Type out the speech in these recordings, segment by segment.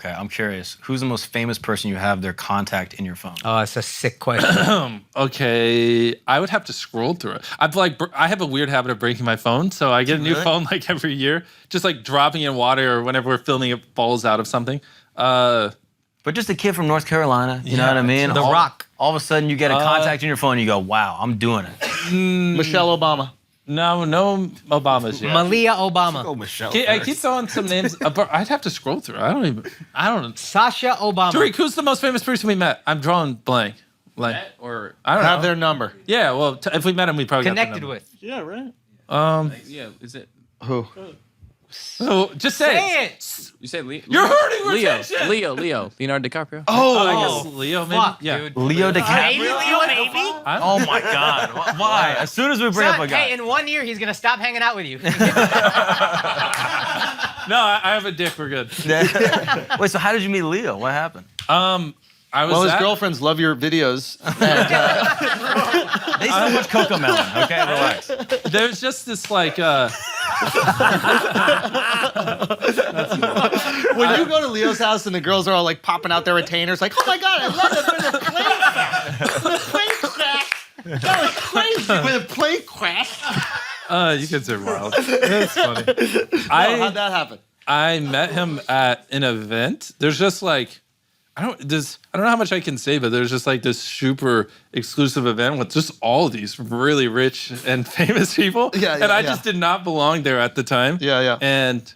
Okay, I'm curious. Who's the most famous person you have their contact in your phone? Oh, that's a sick question. Okay, I would have to scroll through it. I have a weird habit of breaking my phone, so I get a new phone like every year, just like dropping in water or whenever we're filming it falls out of something. But just a kid from North Carolina, you know what I mean? The Rock. All of a sudden you get a contact in your phone and you go, wow, I'm doing it. Michelle Obama. No Obama's yet. Malia Obama. Oh, Michelle. I keep throwing some names, but I'd have to scroll through. I don't know. Sasha Obama. Tariq, who's the most famous person we met? I'm drawing blank. Like, Or I don't Have know. their number. Yeah, well, if we met him, we probably Connected got the with. Yeah, right. number. yeah, is it? Who? Oh, just say Say it. it. You said Leo. You're hurting Leo. retention. Leo. Leonardo DiCaprio. I guess Leo, maybe. Fuck, Yeah. dude. Leo Baby, DiCaprio? Leo, baby. Oh my God. Why? As soon as we bring up a guy. Hey, in 1 year, he's gonna stop hanging out with you. No, I have a dick. We're good. Wait, so how did you meet Leo? What happened? I was Well, his at- girlfriends love your videos. They so much Cocomelon, okay? Relax. There's just this like. When you go to Leo's house and the girls are all like popping out their retainers, like, oh my God, I love it when the plane crash. That was crazy when the plane crashed. You kids are wild. That's funny. How'd that happen? I met him at an event. There's just like, I don't know how much I can say, but there's just like this super exclusive event with just all these really rich and famous people. Yeah, and I just did not belong there at the time. Yeah. And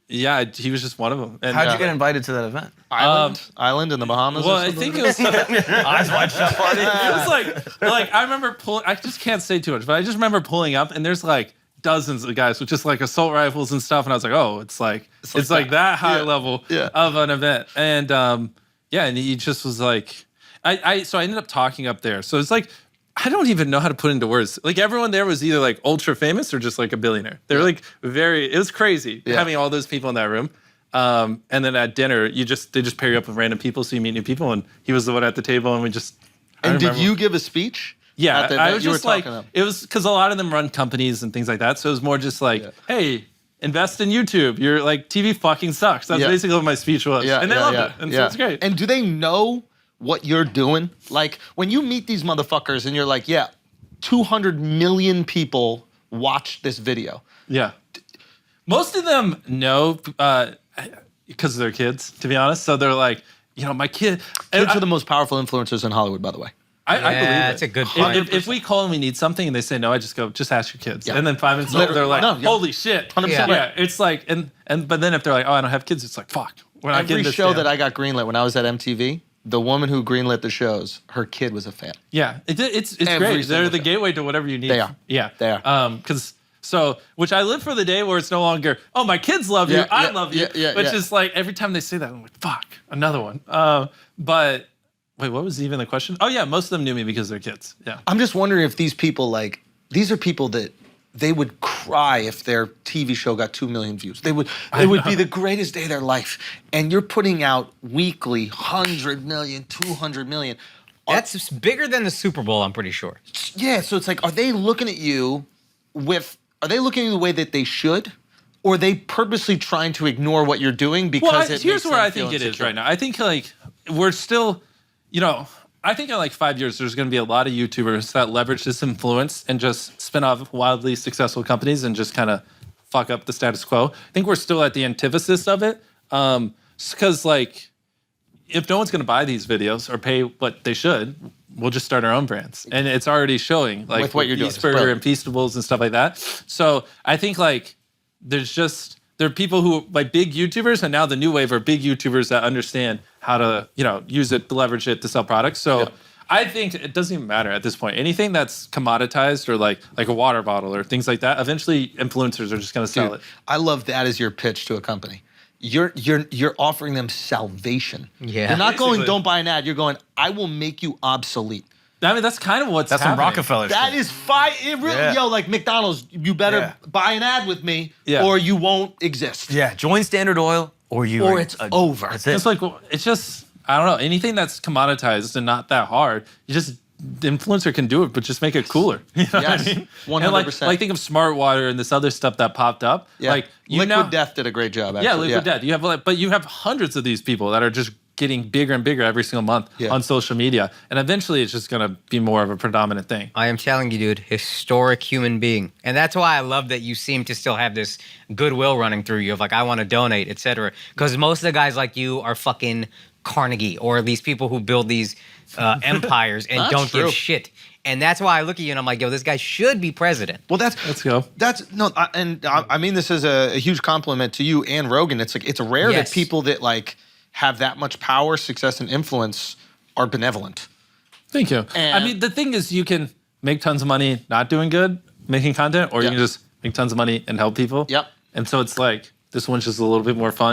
yeah, he was just one of them. And How'd you get invited to that event? Island in the Bahamas. well, or I something? think it was. Eyes wide shut party. It was like I remember pulling. I just can't say too much, but I just remember pulling up, and there's like dozens of guys with just like assault rifles and stuff, and I was like, oh, it's like that high level of an event, and yeah, and he just was like, so I ended up talking up there, so it's like. I don't even know how to put into words. Like everyone there was either like ultra famous or just like a billionaire. They were like it was crazy having all those people in that room. And then at dinner, they just pair you up with random people, so you meet new people. And he was the one at the table, and we just. And did you give a speech? Yeah, at the I event was you were just like, talking about? it was because a lot of them run companies and things like that. So it was more just like, hey, invest in YouTube. Your like TV fucking sucks. That's basically what my speech was. And they loved it. And so it's great. And do they know what you're doing? Like when you meet these motherfuckers and you're like, yeah, 200 million people watched this video. Yeah. Most of them know because they're kids, to be honest. So they're like, my kid. Kids are the most powerful influencers in Hollywood, by the way. I believe it. That's a good point. If we call and we need something and they say no, I just go, just ask your kids. And then 5 minutes later, they're like, holy shit. 100%. Yeah, it's like, but then if they're like, oh, I don't have kids, it's like, fuck. We're not Every getting this show down. that I got greenlit when I was at MTV, the woman who greenlit the shows, her kid was a fan. Yeah, it's Every great. They're single the show. gateway to whatever you need. They are. Yeah. They are. Which I live for the day where it's no longer, oh, my kids love you, I love you. Which is like, every time they say that, I'm like, fuck, another one. But wait, what was even the question? Oh yeah, most of them knew me because they're kids. Yeah. I'm just wondering if these people, these are people that they would cry if their TV show got 2 million views. It would be the greatest day of their life. And you're putting out weekly 100 million, 200 million. That's bigger than the Super Bowl, I'm pretty sure. Yeah, so it's like, are they looking at you the way that they should? Or are they purposely trying to ignore what you're doing because here's where I think it is right now. I think like we're still, I think in like 5 years, there's going to be a lot of YouTubers that leverage this influence and just spin off wildly successful companies and just kind of fuck up the status quo. I think we're still at the antithesis of it. Because like, if no one's going to buy these videos or pay what they should, we'll just start our own brands. And it's already showing like with what you're doing. Eastburger and Feastables and stuff like that. So I think like there are people who like big YouTubers, and now the new wave are big YouTubers that understand how to, use it, to leverage it to sell products. So I think it doesn't even matter at this point. Anything that's commoditized or like a water bottle or things like that, eventually influencers are just going to sell it. I love that as your pitch to a company. You're offering them salvation. Yeah. You're not going, Basically. don't buy an ad. You're going, I will make you obsolete. I mean, that's kind of what's That's some happening. Rockefeller shit. That is fine. It really, like McDonald's, you better buy an ad with me or you won't exist. Yeah, join Standard Oil or it's over. That's it. It's like, it's just, I don't know, anything that's commoditized and not that hard, you just the influencer can do it, but just make it cooler. You know Yes, what I mean? 100%. And like think of Smart Water and this other stuff that popped up. Yeah. Like Liquid Death did a great job. Actually. Yeah, Liquid Death. You have but you have hundreds of these people that are just getting bigger and bigger every single month on social media, and eventually it's just gonna be more of a predominant thing. I am telling you, dude, historic human being. And that's why I love that you seem to still have this goodwill running through you of like, I want to donate, etc. Because most of the guys like you are fucking Carnegie or these people who build these empires and don't true. give shit. And that's why I look at you and I'm like, yo, this guy should be president. Well, Let's go. I mean this is a huge compliment to you and Rogan. It's like it's rare that people that like have that much power, success, and influence are benevolent. Thank you. And- I mean, the thing is, you can make tons of money not doing good, making content, or you can just make tons of money and help people. Yep. And so it's like this one's just a little bit more fun.